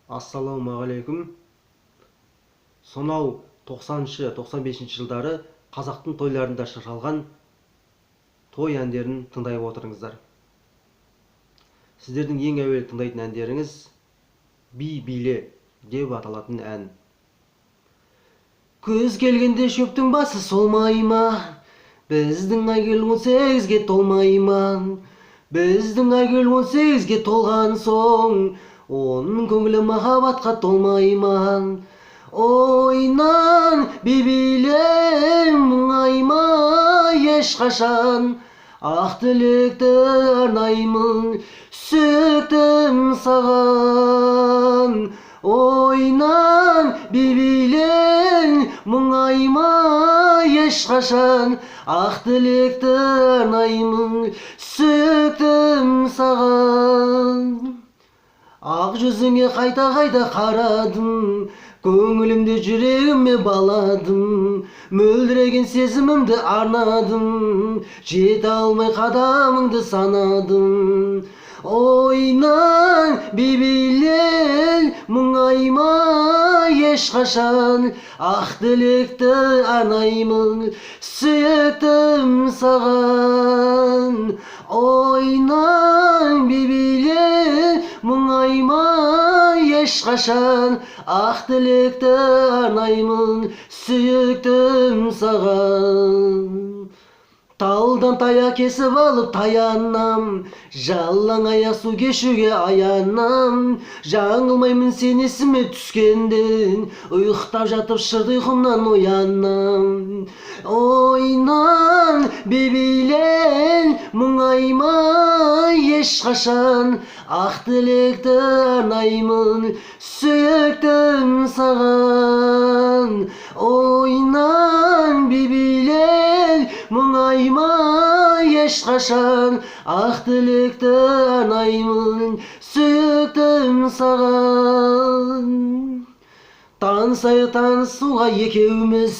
Ассалаумағалейкум. Сонау 90-95 жылдары қазақтың тойларында шырқалған той әндерін тыңдай отырыңыздар. Сіздердің ең әуелі тыңдайтын әндеріңіз «Би биле» деп аталатын ән. Күз келгенде шөптің басы солмай ма? Біздің айгүл 18-ге толмай ма? Біздің айгүл 18-ге толған соң, оның көңілі махаббатқа толмай ма? Ойнан би биле мұңайма ешқашан, ақ тілекті арнаймын сүйіктім саған. Ойнан би биле мұңайма ешқашан, ақ тілекті арнаймын сүйіктім саған. Ақ жүзіңе қайта-қайта қарадым, көңілімде жүрегіме баладым, мөлдіреген сезімімді арнадым, жете алмай қадамыңды санадым. Ойнан би биле мұңайма ешқашан, ақ тілекті арнаймын сүйіктім саған. Ойнан би биле мұңайма ешқашан, ақ тілекті арнаймын сүйіктім саған. Талдан таяқ кесіп алып таянам, жалаң аяқ су кешуге аянам. Жаңылмаймын сен есіме түскенде, ұйықтап жатып шырды ұйқымнан оянам. Ойнан би биле мұңайма ешқашан, ақ тілекті арнаймын сүйіктім саған. Ойнан би биле мұңайма ешқашан, ақ тілекті арнаймын сүйіктім саған. Танысуға екеуміз,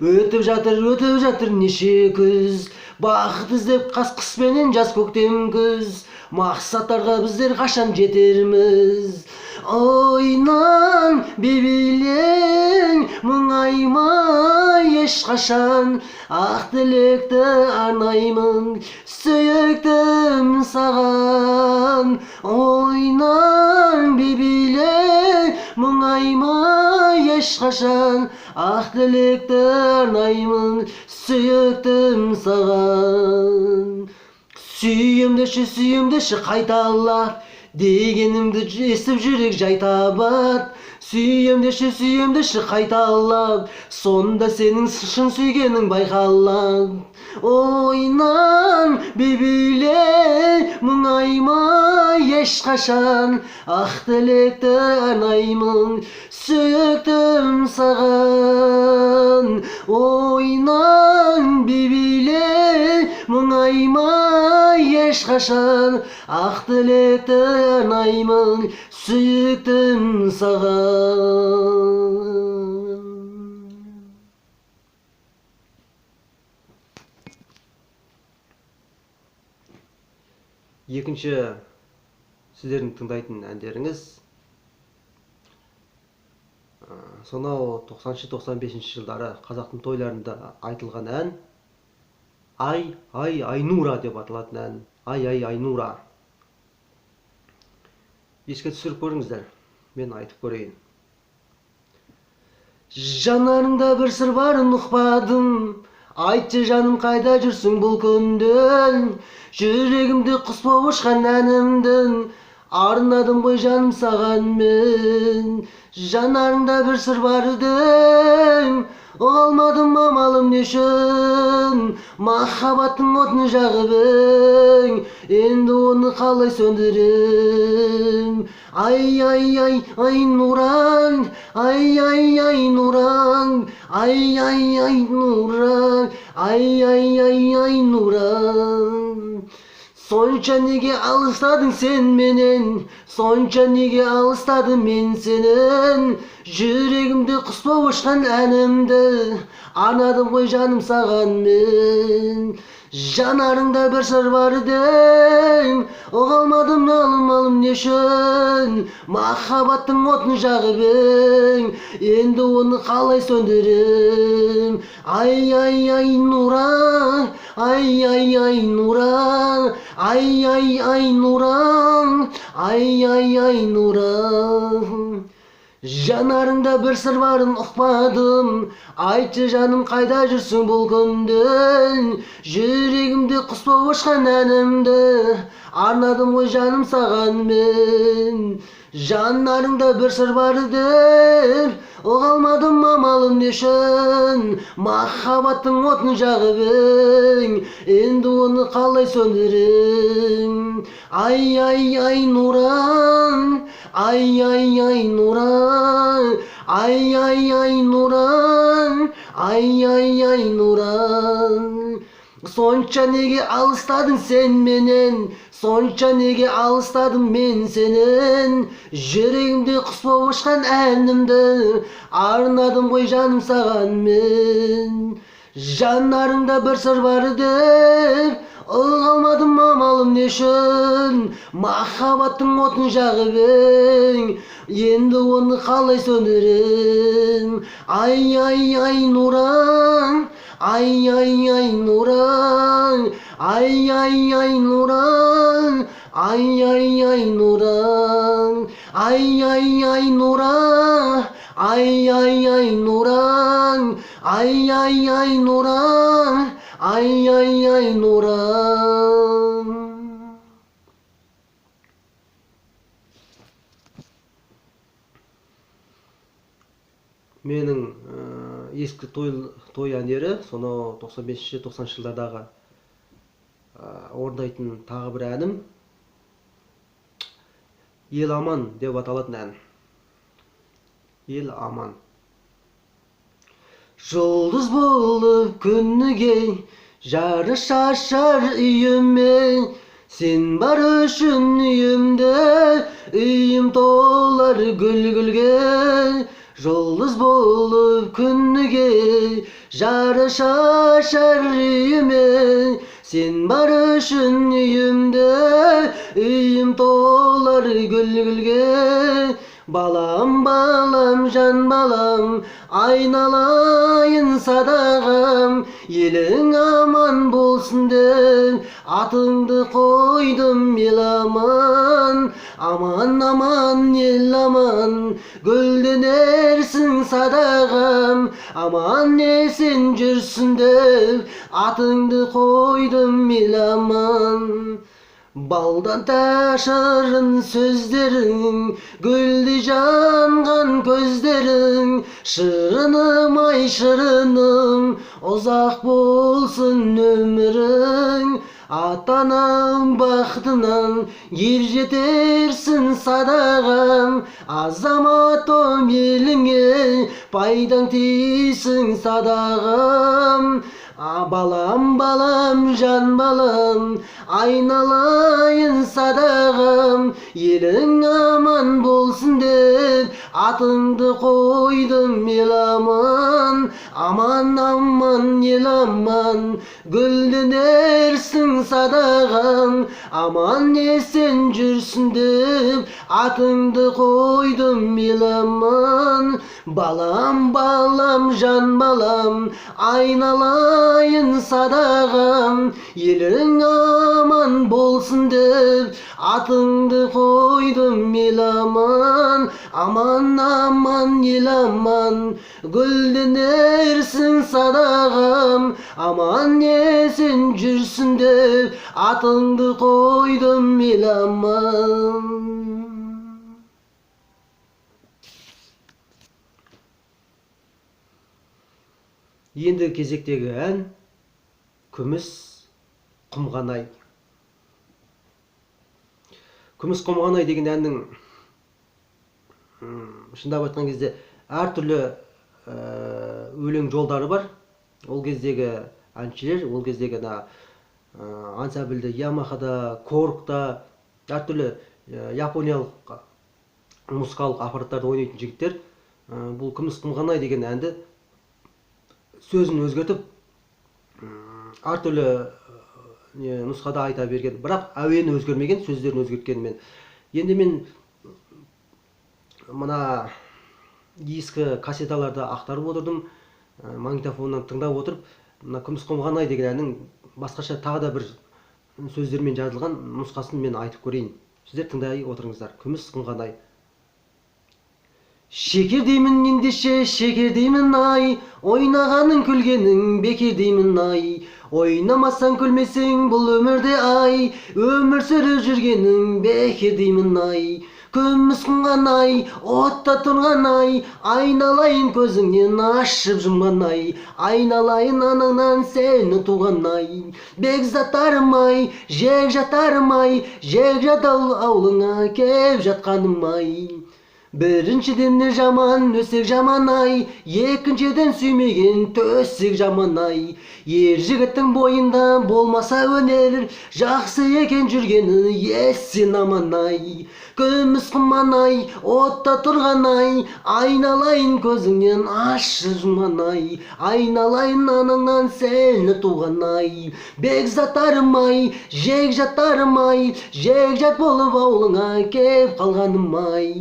өтіп жатыр неше күз. Бақыт іздеп қыс-қыспенен жаз көктем күз, мақсаттарға біздер қашан жетерміз. Ойнан би биле мұңайма ешқашан, ақ тілекті арнаймын сүйіктім саған. Ойнан би биле мұңайма ешқашан, ақ тілекті арнаймын сүйіктім саған. Сүйемдеші қайталап, дегенімді естіп жүрек жай табат. Сүйемдеші қайталап, сонда сенің шын сүйгенің байқалад. Ойнан би биле мұңайма ешқашан, ақ тілекті арнаймын сүйіктім саған. Ойнан би биле мұңайма ешқашан, ақ тілекті арнаймын сүйіктім саған. Екінші сіздердің тыңдайтын әндеріңіз сонау 90-95 жылдары қазақтың тойларында айтылған ән «Ай, ай, Айнура» деп аталатын ән. «Ай, ай, Айнура». Еске түсіріп көріңіздер, мен айтып көрейін. Жанарыңда бір сыр барын ұқпадым, айтшы жаным қайда жүрсің бұл күнде? Жүрегімде құс болып ұшқан әнімді арнадым ғой жаным саған мен. Жанарыңда бір сыр бар едің, алмадым амалым не үшін? Махаббаттың отын жағып ең, енді оны қалай сөндірем? Ай, ай, ай, Айнураң, ай, ай, Айнураң, ай, ай, Айнураң, ай, ай, ай, Айнураң. Сонша неге алыстадың сен менен, сонша неге алыстадым мен сенен? Жүрегімде құс болып ұшқан әнімді арнадым ғой жаным саған мен. Жанарыңда бір сыр бар дең, оғалмадым алым не үшін. Махаббаттың отын жағып ең, енді оны қалай сөндірем? Ай Нуран, ай Нуран, ай Нуран, ай Нуран. Жанарыңда бір сыр барын ұқпадым, айтшы жаным қайда жүрсің бұл күнде? Жүрегімде құс болып ұшқан әнімді арнадым ғой жаным саған мен. Жанарыңда бір сыр бар деп оға алмадым амалым не үшін? Махаббаттың отын жағып ең, енді оны қалай сөндірем? Ай Нуран, ай Нуран, ай Нуран, ай Нуран. Сонша неге алыстадың сен менен, сонша неге алыстадым мен сенен? Жүрегімде құс болып ұшқан әнімді арнадым ғой жаным саған мен. Жанарыңда бір сыр бар деп ұға алмадым амалым не үшін? Махаббаттың отын жағып ең, енді оны қалай сөндірем? Ай Нуран, ай Нуран, ай Нуран, ай Нуран, ай Нуран, ай Нуран, ай Нуран, ай Нуран. Менің ескі той әндері соны 95-90 жылдардағы орындайтын тағы бір әнім Ел аман деп аталатын ән. Ел аман. Жұлдыз болып күніге жары шашар үйіме, сен бар үшін үйімде, үйім толар гүлге. Жұлдыз болып күніге жары шашар үйіме, сен бар үшін үйімде, үйім толар гүлге. Балам, жан балам, айналайын садағам, елің аман болсын деп атыңды қойдым ел аман. Аман, ел аман, гүлденерсің садағам, аман есен жүрсін деп атыңды қойдым ел аман. Балдан тәшірін сөздерің, гүлді жанған көздерің, шырыным ай шырыным, ұзақ болсын өмірің. Атаның бақытынан ер жетерсің садағам, азамат ом еліңе пайдаң тисің садағам. Балам, жан балам, айналайын садағам, елің аман болсын деп атыңды қойдым ел аман. Аман, ел аман, гүлденерсің садағам, аман есен жүрсін деп атыңды қойдым ел аман. Балам, жан балам, айналайын садағам, елің аман болсын деп атыңды қойдым ел аман. Аман, ел аман, гүлденерсің садағам, аман есен жүрсін деп атыңды қойдым ел аман. Енді кезектегі ән Күміс құмғанай. Күміс құмғанай деген әннің шындап айтқан кезде әртүрлі өлең жолдары бар. Ол кездегі әншілер, ол кездегі ансамбльде, Ямахада, Коргта, әртүрлі япониялық музыкалық аппараттарды ойнайтын жігіттер бұл Күміс құмғанай деген әнді сөзін өзгертіп, әртүрлі нұсқада айта берген, бірақ әуені өзгермеген, сөздерін өзгерткенмен. Енді мен мына ескі кассеталарды ақтарып отырдым, магнитофоннан тыңдап отырып, мына күміс құмған ай деген әннің басқаша тағы да бір сөздермен жазылған нұсқасын мен айтып көрейін. Сіздер тыңдай отырыңыздар. Күміс құмған ай. Шекер деймін ендеше, шекер деймін ай, ойнағаның күлгенің бекер деймін ай. Ойнамасаң күлмесең бұл өмірде ай, өмір сүріп жүргенің бекер деймін ай. Күміс құмған ай, отта тұрған ай, айналайын көзіңнен ашып жұмған ай, айналайын анаңнан сені туған ай. Бекзаттарым ай, жекжаттарым ай, жекжат аулыңа кеп жатқаным ай. Біріншіден жаман өсек жаман ай, екіншіден сүймеген төсек жаман ай. Ер жігіттің бойында болмаса өнер, жақсы екен жүргені ессен аман ай. Күміс құман ай, отта тұрған ай, айналайын көзіңнен ашып жұмған ай, айналайын анаңнан сені туған ай. Бекзаттарым ай, жекжаттарым ай, жекжат болып аулыңа кеп қалғаным ай.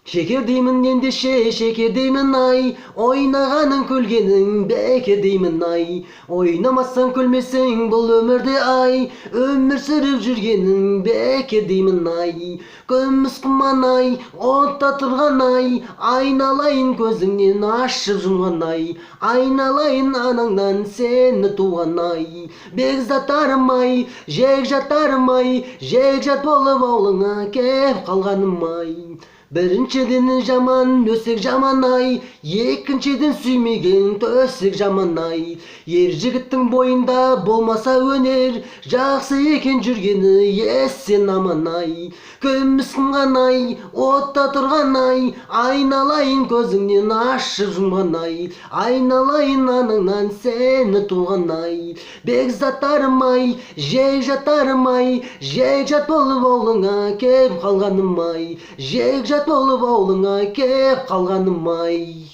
Шекер деймін ендеше, шекер деймін ай, ойнағаның күлгенің бекер деймін ай. Ойнамасаң күлмесең бұл өмірде ай, өмір сүріп жүргенің бекер деймін ай. Күміс құман ай, отта тұрған ай, айналайын көзіңнен ашып жұмған ай, айналайын анаңнан сені туған ай. Бекзаттарым ай, жекжаттарым ай, жекжат болып аулыңа кеп қалғаным ай. Біріншіден жаман өсек жаман ай, екіншіден сүймеген төсек жаман ай. Ер жігіттің бойында болмаса өнер, жақсы екен жүргені ессен аман ай. Күміс құмған ай, отта тұрған ай, айналайын көзіңнен ашып жұмған ай, айналайын анаңнан сені туған ай. Бекзаттарым ай, жекжаттарым ай, жекжат болып аулыңа кеп қалғаным ай, жекжат болып аулыңа кеп қалғаным ай.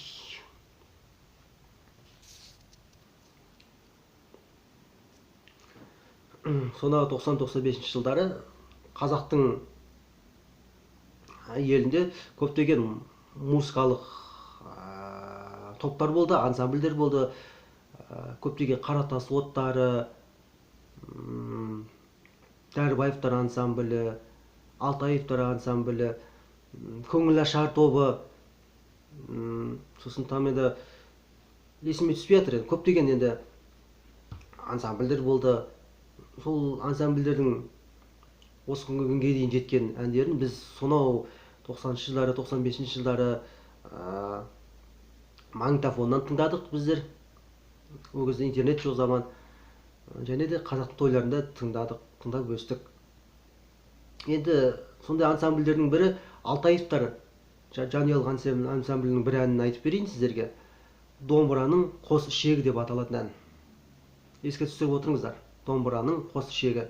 Сонағы 90-95 жылдары қазақтың елінде көптеген музыкалық топтар болды, ансамбльдер болды. Көптеген Қаратас оттары, Дәрібаевтар ансамблі, Алтаевтар ансамблі, Көңіл Ашар тобы, сосын там енді есіме түспей жатыр. Көптеген енді ансамбльдер болды. Сол ансамбльдердің осы күнге дейін жеткен әндерін біз сонау 90-шы жылдары, 95-ші жылдары магнитофоннан тыңдадық біздер. Ол кезде интернет жоқ заман. Және де қазақтың тойларында тыңдап өстік. Енді сондай ансамбльдердің бірі Алтаевтар жанұялық ансамблінің бір әнін айтып берейін сіздерге. Домбыраның қос ішегі деп аталатын ән. Еске түсіріп отырыңыздар. Домбыраның қос ішегі.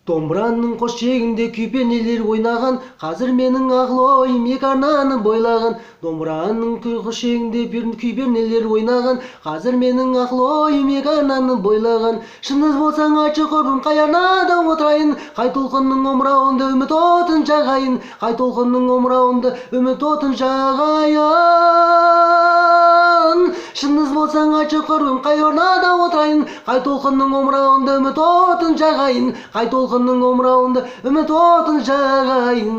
Домбыраның қос ішегінде күйпенелер ойнаған, қазір менің ақыл ойым екі арнаны бойлаған. Домбыраның қос ішегінде күйпенелер ойнаған, қазір менің ақыл ойым екі арнаны бойлаған. Шындыз болсаң айтшы құрбым, қай арнада отырайын, қай толқынның омырауында үміт отын жағайын, қай толқынның омырауында үміт отын жағайын. Шындыз болсаң айтшы құрбым, қай арнада отырайын, қай толқынның омырауында үміт отын жағайын, қай толқынның омырауында үміт отын жағайын.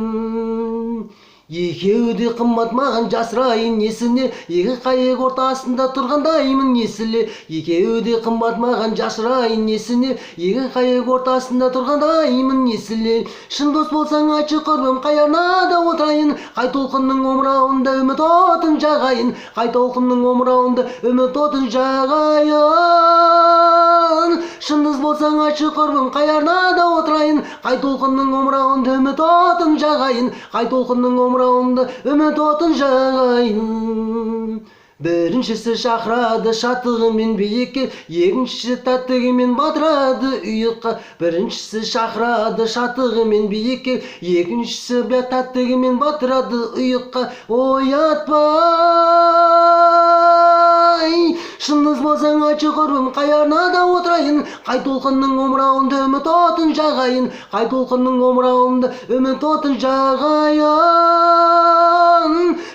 Екеуі де қымбат маған жасырайын несіне, екі қайық ортасында тұрғандаймын несіле. Екеуі де қымбат маған жасырайын несіне, екі қайық ортасында тұрғандаймын несіле. Шын дос болсаң айтшы құрбым, қай арнада отырайын, қай толқынның омырауында үміт отын жағайын, қай толқынның омырауында үміт отын жағайын. Шындыз болсаң айтшы құрбым, қай арнада отырайын, қай толқынның омырауында үміт отын жағайын, қай толқынның омырауында үміт отын жағайын. Біріншісі шақырады шаттығымен биікке, екіншісі тәттігімен батырады ұйыққа. Біріншісі шақырады шаттығымен биікке, екіншісі тәттігімен батырады ұйыққа. Оятпа ай. Шындыз болсаң айтшы құрбым, қаярнада отырайын, қай толқынның омырауында үміт отын жағайын, қай толқынның омырауында үміт отын жағайын.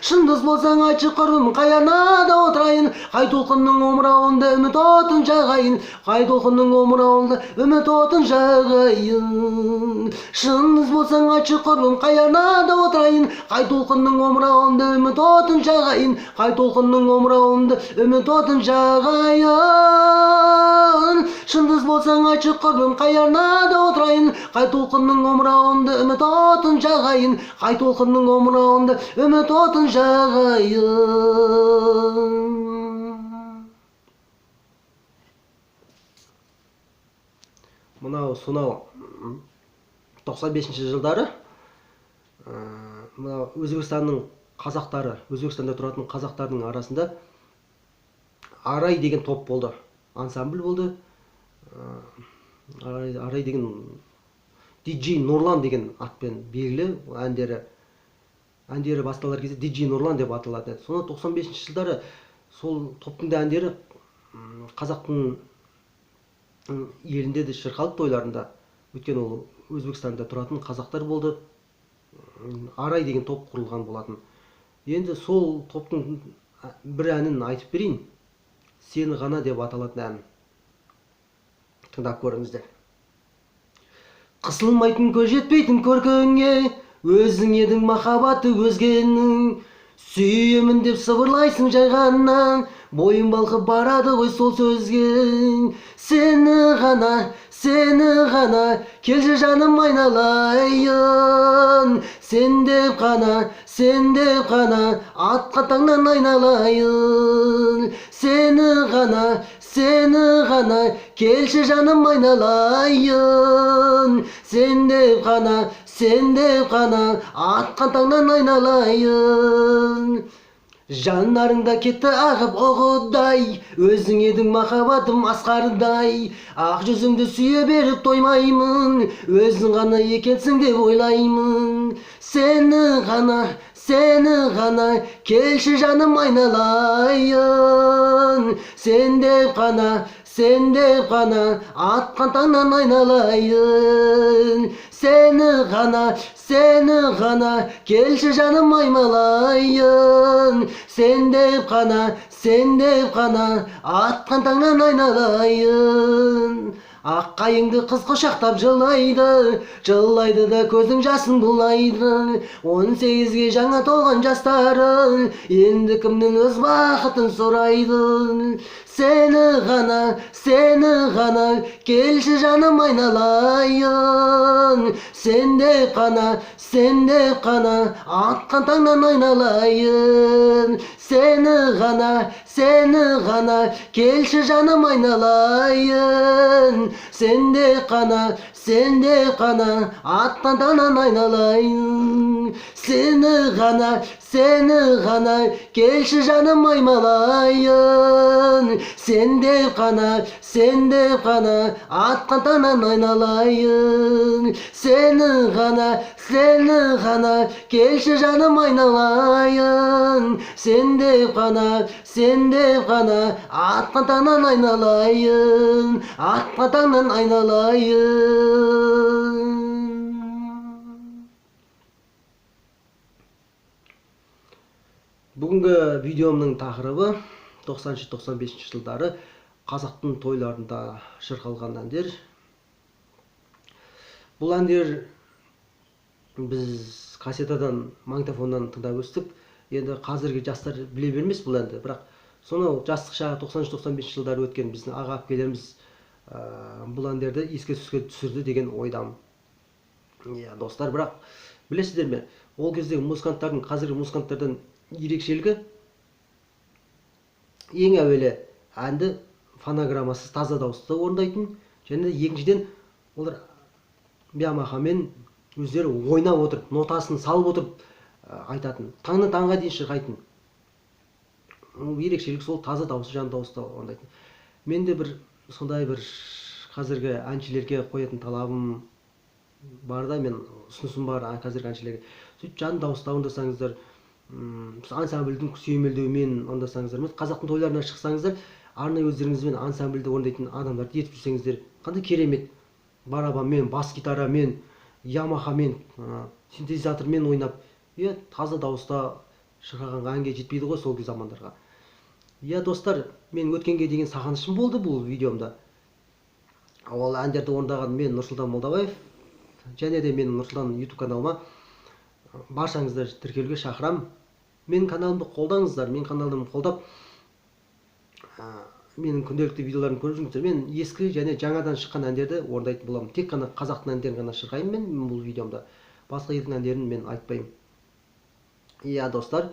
Шындыз болсаң айтшы құрбым, қаярнада отырайын, қай толқынның омырауында үміт отын жағайын, қай толқынның омырауында үміт отын жағайын. Шындыз болсаң айтшы құрбым, қаярнада отырайын, қай толқынның омырауында үміт отын жағайын, қай толқынның омырауында үміт отын жағайын. Шындыз болсаң айтшы құрбым, қаярнада отырайын, қай толқынның омырауында үміт отын жағайын, қай толқынның омырауында үміт отын жағайын. Мынау сонау 95-ші жылдары мынау Өзбекстанның қазақтары, Өзбекстанда тұратын қазақтардың арасында Арай деген топ болды, ансамбль болды. Арай деген DJ Нұрлан деген атпен белгілі, әндері басталар кезде DJ Нұрлан деп аталады. Соны 95-ші жылдары сол топтың да әндері қазақтың елінде де шырқалып тойларында, өйткені ол Өзбекстанда тұратын қазақтар болды. Арай деген топ құрылған болатын. Енді сол топтың бір әнін айтып берейін. Сені ғана деп аталатын ән. Тыңдап көріңіздер. Қысылмайтын көз жетпейтін көркіңе, өзің едің махаббаты өзгенің. Сүйемін деп сыбырлайсың жай ғана, бойың балқып барады ғой сол сөзге. Сені ғана, келші жаным айналайын. Сен деп ғана, атқан таңнан айналайын. Сені ғана, келші жаным айналайын. Сен деп ғана, атқан таңнан айналайын. Жанарыңда кетті ағып оғыдай, өзің едің махаббатым асқардай. Ақ жүзіңді сүйе беріп тоймаймын, өзің ғана екенсің деп ойлаймын. Сені ғана, келші жаным айналайын. Сен деп ғана, атқан таңнан айналайын. Сені ғана, келші жаным аймалайын. Сен деп ғана, атқан таңнан айналайын. Аққайыңды қыз құшақтап жылайды да көздің жасын бұлайды. 18-ге жаңа толған жастары, енді кімнің өз бақытын сұрайды. Сені ғана, келші жаным айналайын. Сен деп ғана, атқан таңнан айналайын. Сені ғана, келші жаным айналайын. Сен деп ғана, атқан таңнан айналайын. Сені ғана, келші жаным аймалайын. Сен деп ғана, атқан таңнан айналайын. Сені ғана, келші жаным айналайын. Сен деп ғана, атқан таңнан айналайын. Атқан таңнан айналайын. Бүгінгі видеомның тақырыбы 90-95 жылдары қазақтың тойларында шырқалған әндер. Бұл әндер біз кассетадан, магнитофоннан тыңдап өстік. Енді қазіргі жастар біле бермес бұл әнді, бірақ сонау жастық шағы 90-95 жылдары өткен біздің аға әпкелеріміз бұл әндерді еске түсірді деген ойдамын. Достар, бірақ білесіздер ме, ол кездегі музыканттардың қазіргі музыканттардан ерекшелігі ең әуелі әнді фонограммасыз таза дауыста орындайтын, және екіншіден олар биомахамен өздері ойнап отырып, нотасын салып отырып айтатын, таңнан таңға дейін шырқайтын. Ерекшелік сол таза дауысы, жан дауыста орындайтын. Мен де бір сондай бір қазіргі әншілерге қоятын талабым бар да, мен ұсынысым бар қазіргі әншілерге. Сөйтіп жан дауыста орындасаңыздар, ансамбльдің сүйемелдеуімен ондасаңыздар емес, қазақтың тойларына шықсаңыздар, арнайы өздеріңізбен ансамбльді орындайтын адамдарды ертіп жүрсеңіздер, қандай керемет! Барабанмен, бас гитарамен, ямахамен, синтезатормен ойнап, таза дауыста шырқаған әнге жетпейді ғой сол замандарға. Достар, мен өткенге деген сағынышым болды бұл видеомда. Ол әндерді орындаған мен Нұрсұлтан Молдабаев, және де менің Нұрсұлтан YouTube каналыма баршаңызды тіркелуге шақырам. Менің каналымды қолдаңыздар, менің каналымды қолдап, менің күнделікті видеоларымды көріп жүріңіздер. Мен ескі және жаңадан шыққан әндерді орындайтын боламын. Тек қана қазақтың әндерін ғана шырқаймын мен бұл видеомда. Басқа елдің әндерін мен айтпаймын. Достар,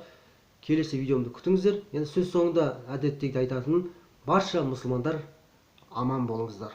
келесі видеомды күтіңіздер. Енді сөз соңында әдеттегідей айтатыным, барша мұсылмандар аман болыңыздар.